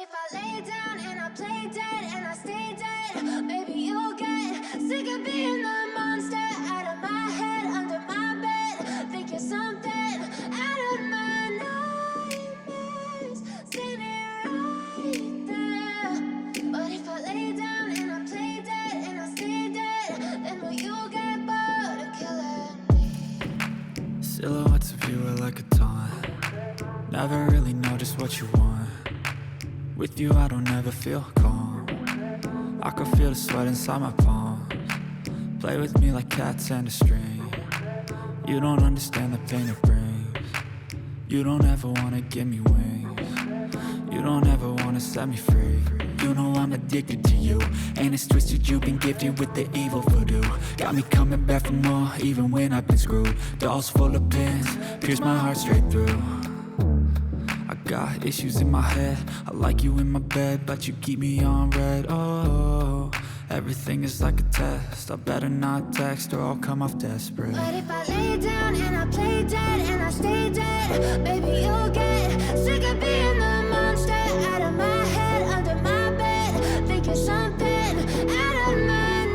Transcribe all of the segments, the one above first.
if I lay down and I play dead and I stay dead, maybe you'll get sick of being the monster out of my head, under my bed. Think you're something out of my nightmares, standing right there. But if I lay down and I play dead and I stay dead, then will you get bored of killing me? Silhouettes of you are like a taunt. Never really know just what you want. With you I don't ever feel calm. I can feel the sweat inside my palms. Play with me like cats and a string. You don't understand the pain it brings. You don't ever wanna give me wings. You don't ever wanna set me free. You know I'm addicted to you, and it's twisted, you've been gifted with the evil voodoo. Got me coming back for more, even when I've been screwed. Dolls full of pins, pierce my heart straight through. I got issues in my head, I like you in my bed, but you keep me on red. Oh, everything is like a test, I better not text or I'll come off desperate. But if I lay down and I play dead and I stay dead, baby you'll get sick of being the monster out of my head, under my bed. Think you're something out of my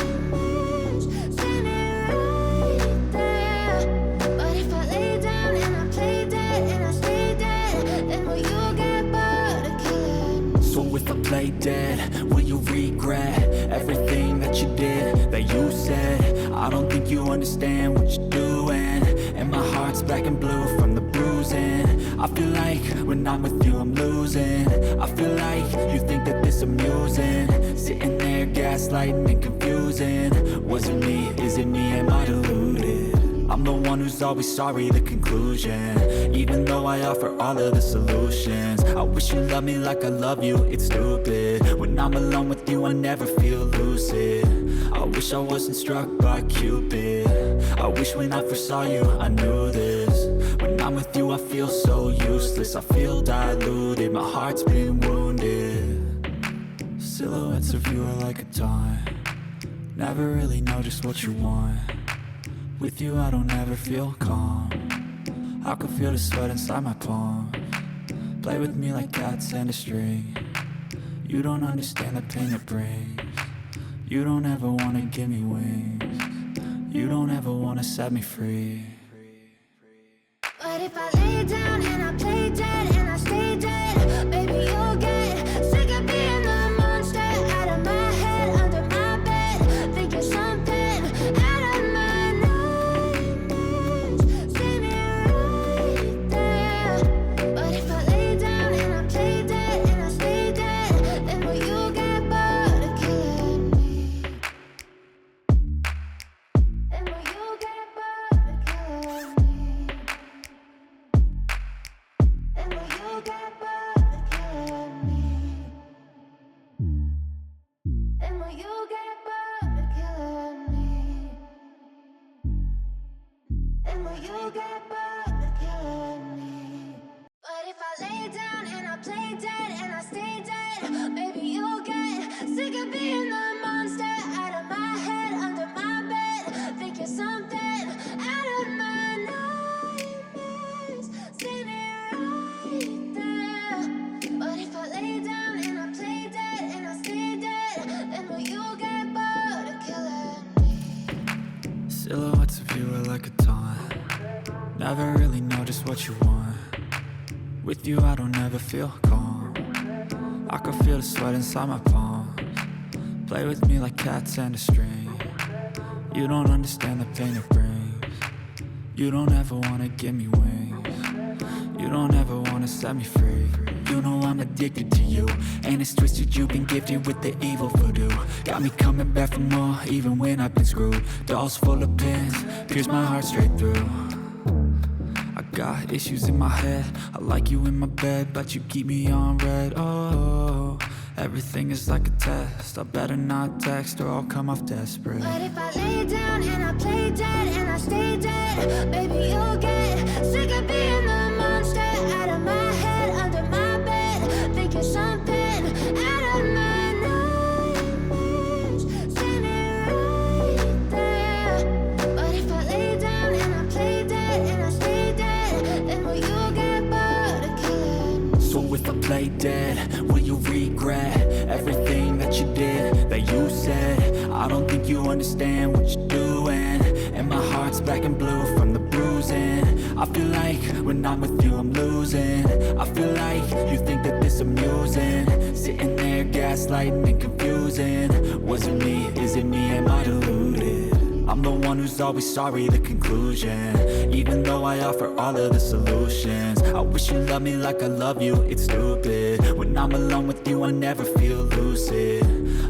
nightmares, standing right there. But if I lay down and I play dead and I stay dead, then will you get bored of killing me? So if I play dead, will you regret everything that you did, that you said? I don't think you understand what you're doing, and my heart's black and blue from the bruising. I feel like when I'm with you I'm losing. I feel like you think that this amusing, sitting there gaslighting and confusing. Was it me? Is it me? Am I deluded? I'm the one who's always sorry, the conclusion, even though I offer all of the solutions. I wish you loved me like I love you, it's stupid. When I'm alone with you I never feel lucid. I wish I wasn't struck by Cupid. I wish when I first saw you I knew this. When I'm with you I feel so useless, I feel diluted, my heart's been wounded. Silhouettes of you are like a taunt. Never really know just what you want. With you I don't ever feel calm. I can feel the sweat inside my palms. Play with me like cats and a string. You don't understand the pain it brings. You don't ever wanna give me wings. You don't ever wanna set me free. But if I lay down and I play dead and I stay dead, baby you'll get sick of being the monster out of my head, under my bed. Think you're something out of my nightmares, standing right there. But if I lay down and I play dead and I stay dead, then will you get bored of killing me? Then will you get bored of killing me? And will you get bored of killing me? And will you get bored of killing me? And will you get bored of killing me? But if I lay down and I play dead and I stay dead, maybe you'll get sick of being the monster out of my head, under my bed. Think you're something out of my nightmares, standing right there. But if I lay down and I play dead and I stay dead, then will you get bored of killing me? Silhouettes of you are like a taunt. Never really know just what you want. With you I don't ever feel calm. I can feel the sweat inside my palms. Play with me like cats and a string. You don't understand the pain it brings. You don't ever wanna give me wings. You don't ever wanna set me free. You know I'm addicted to you, and it's twisted, you've been gifted with the evil voodoo. Got me coming back for more, even when I've been screwed. Dolls full of pins, pierce my heart straight through. I got issues in my head, I like you in my bed, but you keep me on red. Oh, everything is like a test, I better not text or I'll come off desperate. But if I lay down and I play dead and I stay dead, baby you'll get sick of being the monster out of my head, under my bed. Think you're something out of my nightmares, standing right there. But if I lay down and I play dead and I stay dead, then will you get bored of killing me? So if I play dead, dead? Will you regret everything that you did, that you said? I don't think you understand what you're doing, and my heart's black and blue from the bruising. I feel like when I'm with you I'm losing. I feel like you think that this amusing, sitting there gaslighting and confusing. Was it me? Is it me? Am I deluded? I'm the one who's always sorry, the conclusion. Even though I offer all of the solutions, I wish you loved me like I love you, it's stupid. When I'm alone with you I never feel lucid.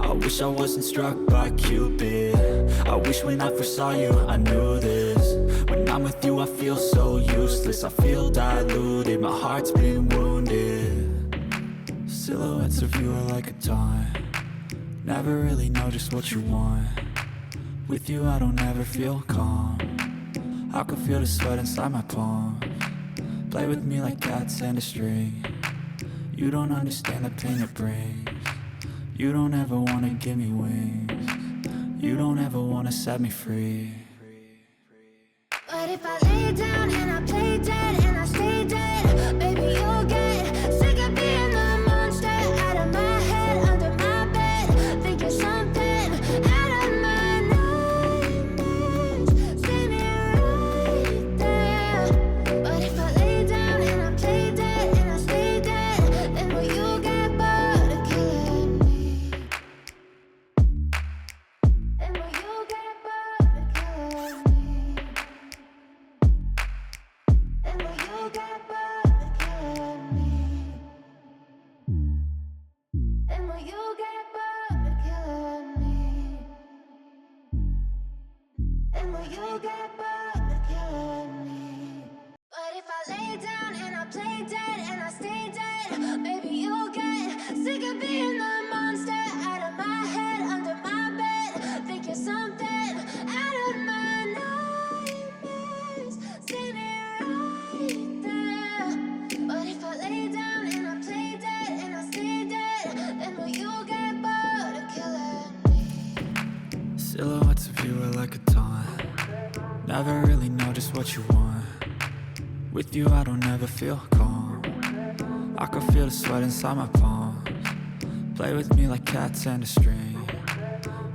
I wish I wasn't struck by Cupid. I wish when I first saw you I knew this. When I'm with you I feel so useless, I feel diluted, my heart's been wounded. Silhouettes of you are like a taunt, never really know just what you want. With you I don't ever feel calm, I can feel the sweat inside my palms. Play with me like cats and a string. You don't understand the pain it brings. You don't ever wanna give me wings. You don't ever wanna set me free. But if I lay down and I play dead and I stay dead, baby you'll get sick of being the monster out of my head, under my bed, thinking something out of my nightmares, standing right there. But if I lay down and I play dead and I stay dead, then will you get bored of killing me? Then will you get bored of killing me? And will you get bored of killing me? And will you get bored of killing me? And will you get bored of killing me? But if I lay down and I play dead and I stay dead, baby you'll get sick of being the monster out of my head, under my bed, thinking something out of my nightmares, standing right there. But if I lay down and I play dead and I stay dead, then will you get bored of killing me? Silhouettes of you are like a taunt, never really know just what you want. With you I don't ever feel calm, I can feel the sweat inside my palms. Play with me like cats and a string.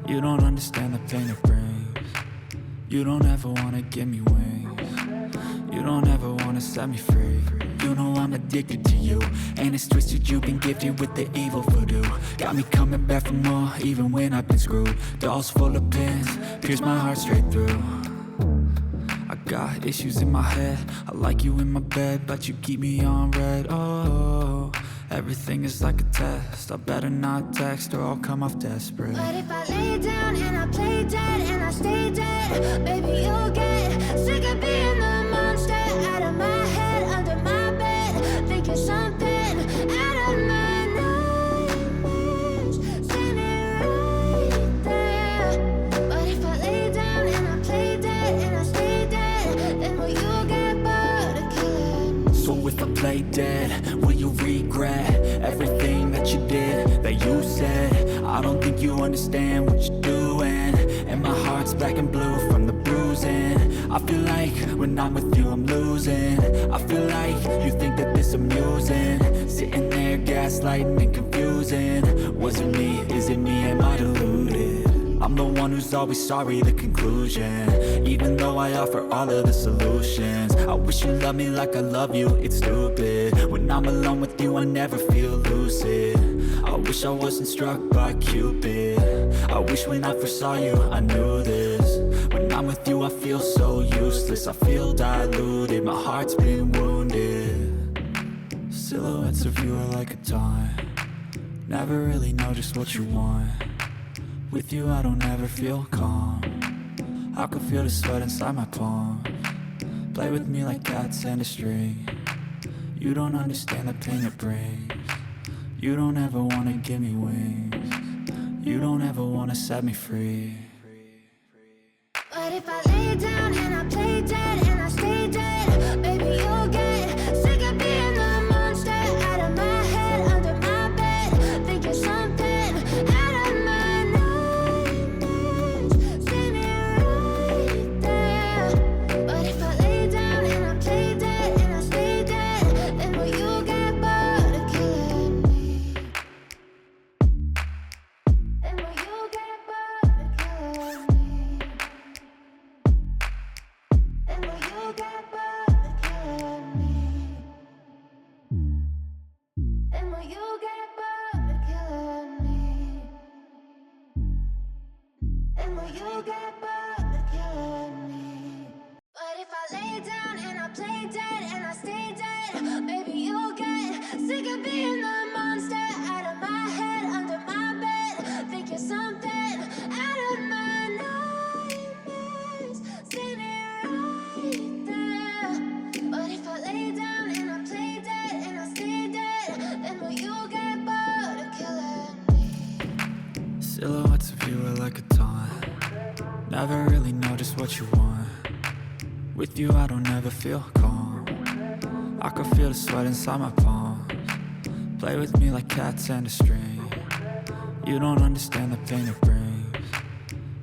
You don't understand the pain it brings. You don't ever wanna give me wings. You don't ever wanna set me free. You know I'm addicted to you, and it's twisted, you've been gifted with the evil voodoo. Got me coming back for more, even when I've been screwed. Dolls full of pins, pierce my heart straight through. I got issues in my head, I like you in my bed, but you keep me on red. Oh, everything is like a test, I better not text or I'll come off desperate. But if I lay down and I play dead and I stay dead, baby you'll get sick of being the monster out of my head, under my bed, thinking something out of my nightmares, standing right there. But if I lay down and I play dead and I stay dead, then will you get bored of killing me? So if I play dead, will you regret everything that you did, that you said? I don't think you understand what you're doing, and my heart's black and blue from the bruising. I feel like when I'm with you I'm losing. I feel like you think that this amusing, sitting there gaslighting and confusing. Was it me? Is it me? Am I deluded? I'm the one who's always sorry, the conclusion. Even though I offer all of the solutions, I wish you loved me like I love you, it's stupid. When I'm alone with you I never feel lucid. I wish I wasn't struck by Cupid. I wish when I first saw you I knew this. When I'm with you I feel so useless, I feel diluted, my heart's been wounded. Silhouettes of you are like a taunt, never really know just what you want. With you I don't ever feel calm, I can feel the sweat inside my palms. Play with me like cats and a string. You don't understand the pain it brings. You don't ever wanna give me wings. You don't ever wanna set me free. But if I lay down and I play dead and I stay dead, baby you'll get sick of being the monster out of my head, under my bed, thinking something out of my nightmares, standing right there. But if I lay down and I play dead and I stay dead, then will you get bored of killing me? will you get bored of killing me? Then will you get bored of killing me? But if I lay down and I play dead and I stay dead, maybe you'll get sick of being the monster out of my head, under my bed. Think you're something out of my nightmares, standing right there. But if I lay down and I play dead and I stay dead, then will you get bored of killing me? Silhouettes of you are like a taunt. Never really know just what you want. With you I don't ever feel calm. I can feel the sweat inside my palms. Play with me like cats and a string. You don't understand the pain it brings.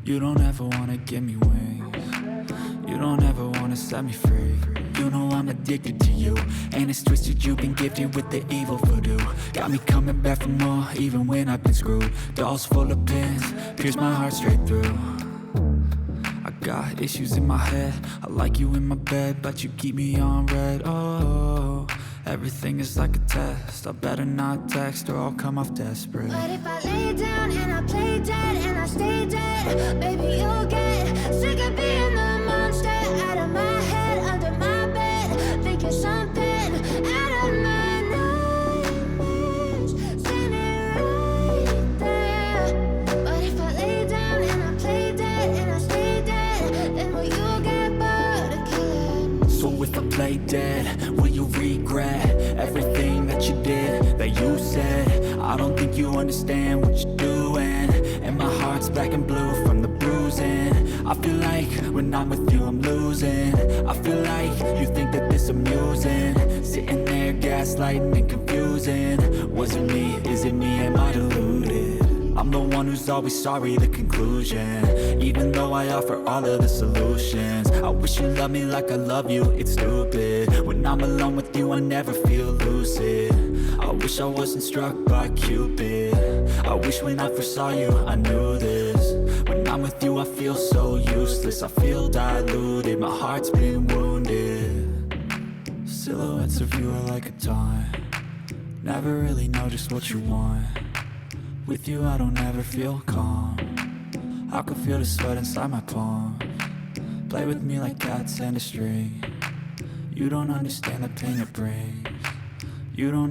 You don't ever wanna give me wings. You don't ever wanna set me free. You know I'm addicted to you, and it's twisted you've been gifted with the evil voodoo. Got me coming back for more, even when I've been screwed. Dolls full of pins, pierce my heart straight through. I got issues in my head, I like you in my bed, but you keep me on red. Oh, everything is like a test. I better not text or I'll come off desperate. But if I lay down and I play dead and I stay dead, maybe you'll get sick of being the monster out of my head, under my bed. Think you're something out of my nightmares, standing right there. But if I lay down and I play dead and I stay dead, then will you get bored of killing me? So if I play dead, will you regret everything that you did, that you said? I don't think you understand what you're doing, and my heart's black and blue from the bruising. I feel like when I'm with you I'm losing. I feel like you think that this amusing, sitting there gaslighting and confusing. Was it me? Is it me? Am I deluded? I'm the one who's always sorry, the conclusion, even though I offer all of the solutions. I wish you loved me like I love you, it's stupid. When I'm alone with you I never feel lucid. I wish I wasn't struck by Cupid. I wish when I first saw you I knew this. When I'm with you I feel so useless, I feel diluted, my heart's been wounded. Silhouettes of you are like a taunt. Never really know just what you want. With you I don't ever feel calm. I can feel the sweat inside my palms. Play with me like cats and a string. You don't understand the pain it brings. You don't